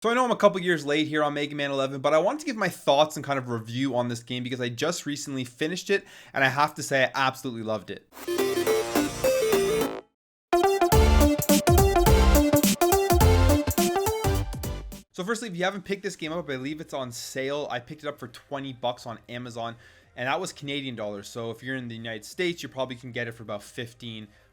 So I know I'm a couple years late here on Mega Man 11, but I wanted to give my thoughts and kind of review on this game because I just recently finished it, and I have to say I absolutely loved it. So firstly, if you haven't picked this game up, I believe it's on sale. I picked it up for 20 bucks on Amazon, and that was Canadian dollars. So if you're in the United States, you probably can get it for about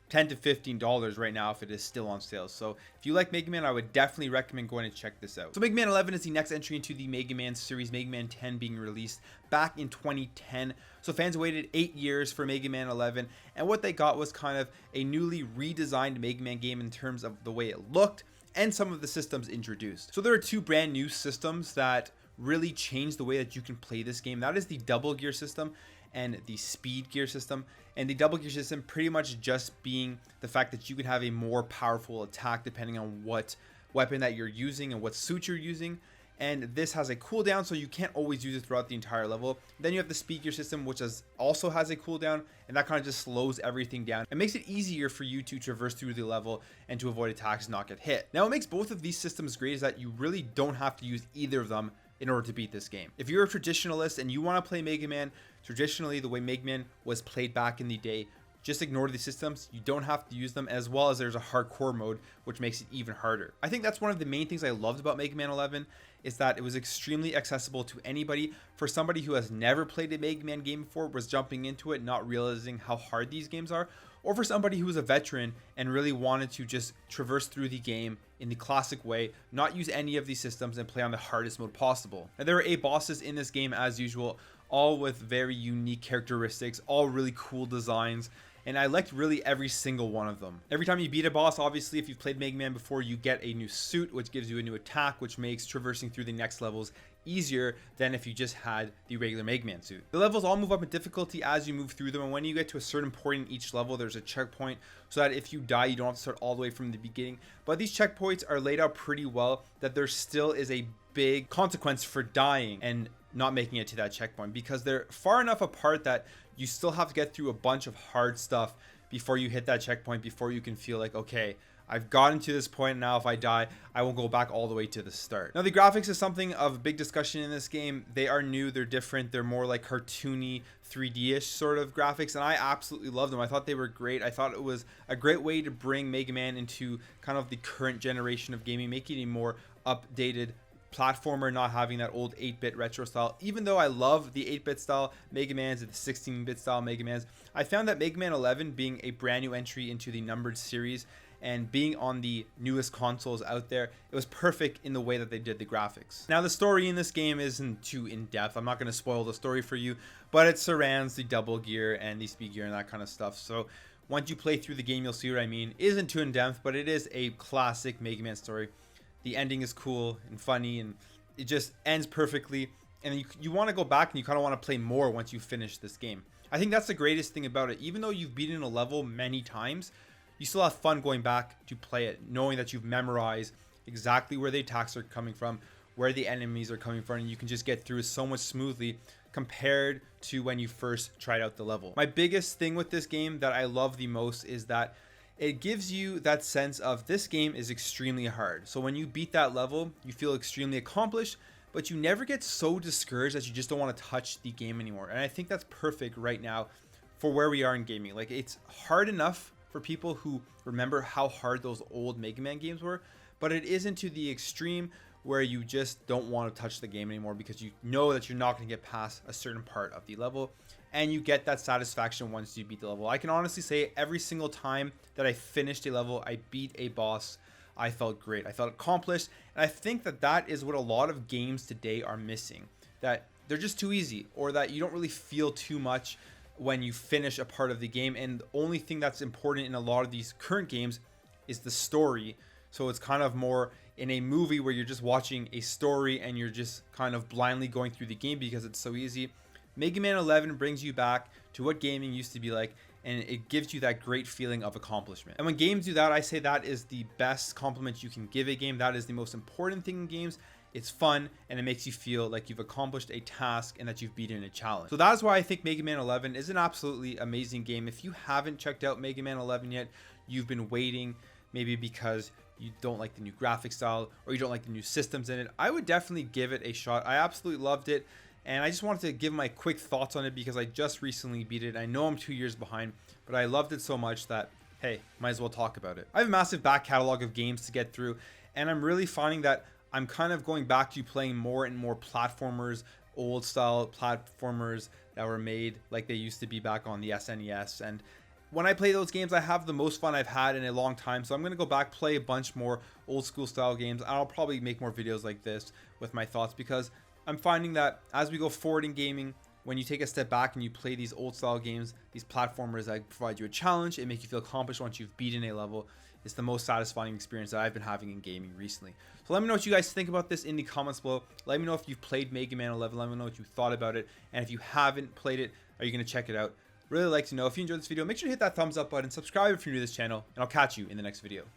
10 to $15 right now if it is still on sale. So if you like Mega Man, I would definitely recommend going to check this out. So Mega Man 11 is the next entry into the Mega Man series, Mega Man 10 being released back in 2010. So fans waited 8 years for Mega Man 11, and what they got was kind of a newly redesigned Mega Man game in terms of the way it looked and some of the systems introduced. So there are two brand new systems that really changed the way that you can play this game. That is the double gear system and the speed gear system. And the double gear system pretty much just being the fact that you can have a more powerful attack depending on what weapon that you're using and what suit you're using. And this has a cooldown, so you can't always use it throughout the entire level. Then you have the speed gear system, which also has a cooldown, and that kind of just slows everything down. It makes it easier for you to traverse through the level and to avoid attacks and not get hit. Now, what makes both of these systems great is that you really don't have to use either of them in order to beat this game. If you're a traditionalist and you want to play Mega Man traditionally the way Mega Man was played back in the day, just ignore the systems. You don't have to use them, as well as there's a hardcore mode, which makes it even harder. I think that's one of the main things I loved about Mega Man 11 is that it was extremely accessible to anybody. For somebody who has never played a Mega Man game before, was jumping into it, not realizing how hard these games are, or for somebody who was a veteran and really wanted to just traverse through the game in the classic way, not use any of these systems and play on the hardest mode possible. And there are 8 bosses in this game as usual, all with very unique characteristics, all really cool designs. And I liked really every single one of them. Every time you beat a boss, obviously, if you've played Mega Man before, you get a new suit, which gives you a new attack, which makes traversing through the next levels easier than if you just had the regular Mega Man suit. The levels all move up in difficulty as you move through them, and when you get to a certain point in each level, there's a checkpoint so that if you die, you don't have to start all the way from the beginning. But these checkpoints are laid out pretty well that there still is a big consequence for dying and not making it to that checkpoint, because they're far enough apart that you still have to get through a bunch of hard stuff before you hit that checkpoint, before you can feel like, okay, I've gotten to this point now. If I die, I won't go back all the way to the start. Now, the graphics is something of big discussion in this game. They are new, they're different, they're more like cartoony 3D-ish sort of graphics, and I absolutely love them. I thought they were great. I thought it was a great way to bring Mega Man into kind of the current generation of gaming, making it a more updated platformer, not having that old 8-bit retro style. Even though I love the 8-bit style Mega Mans and the 16-bit style Mega Mans, I found that Mega Man 11 being a brand new entry into the numbered series and being on the newest consoles out there, it was perfect in the way that they did the graphics. Now, the story in this game isn't too in-depth. I'm not going to spoil the story for you, but it surrounds the double gear and the speed gear and that kind of stuff. So once you play through the game, you'll see what I mean. It isn't too in-depth, but it is a classic Mega Man story. The ending is cool and funny, and it just ends perfectly. And you want to go back and you kind of want to play more once you finish this game. I think that's the greatest thing about it. Even though you've beaten a level many times, you still have fun going back to play it, knowing that you've memorized exactly where the attacks are coming from, where the enemies are coming from, and you can just get through it so much smoothly compared to when you first tried out the level. My biggest thing with this game that I love the most is that it gives you that sense of this game is extremely hard. So when you beat that level, you feel extremely accomplished, but you never get so discouraged that you just don't want to touch the game anymore. And I think that's perfect right now for where we are in gaming. Like, it's hard enough for people who remember how hard those old Mega Man games were, but it isn't to the extreme where you just don't want to touch the game anymore because you know that you're not going to get past a certain part of the level, and you get that satisfaction once you beat the level. I can honestly say every single time that I finished a level, I beat a boss, I felt great. I felt accomplished, and I think that that is what a lot of games today are missing, that they're just too easy, or that you don't really feel too much when you finish a part of the game. And the only thing that's important in a lot of these current games is the story. So it's kind of more in a movie where you're just watching a story and you're just kind of blindly going through the game because it's so easy. Mega Man 11 brings you back to what gaming used to be like, and it gives you that great feeling of accomplishment. And when games do that, I say that is the best compliment you can give a game. That is the most important thing in games. It's fun, and it makes you feel like you've accomplished a task and that you've beaten a challenge. So that's why I think Mega Man 11 is an absolutely amazing game. If you haven't checked out Mega Man 11 yet, you've been waiting, maybe because you don't like the new graphic style, or you don't like the new systems in it, I would definitely give it a shot. I absolutely loved it, and I just wanted to give my quick thoughts on it because I just recently beat it. I know I'm 2 years behind, but I loved it so much that, hey, might as well talk about it. I have a massive back catalog of games to get through, and I'm really finding that I'm kind of going back to playing more and more platformers, old style platformers that were made like they used to be back on the SNES. And when I play those games, I have the most fun I've had in a long time. So I'm going to go back, play a bunch more old school style games. I'll probably make more videos like this with my thoughts, because I'm finding that as we go forward in gaming, when you take a step back and you play these old style games, these platformers that provide you a challenge, it makes you feel accomplished once you've beaten a level. It's the most satisfying experience that I've been having in gaming recently. So let me know what you guys think about this in the comments below. Let me know if you've played Mega Man 11. Let me know what you thought about it. And if you haven't played it, are you going to check it out? Really like to know. If you enjoyed this video, make sure to hit that thumbs up button, subscribe if you're new to this channel, and I'll catch you in the next video.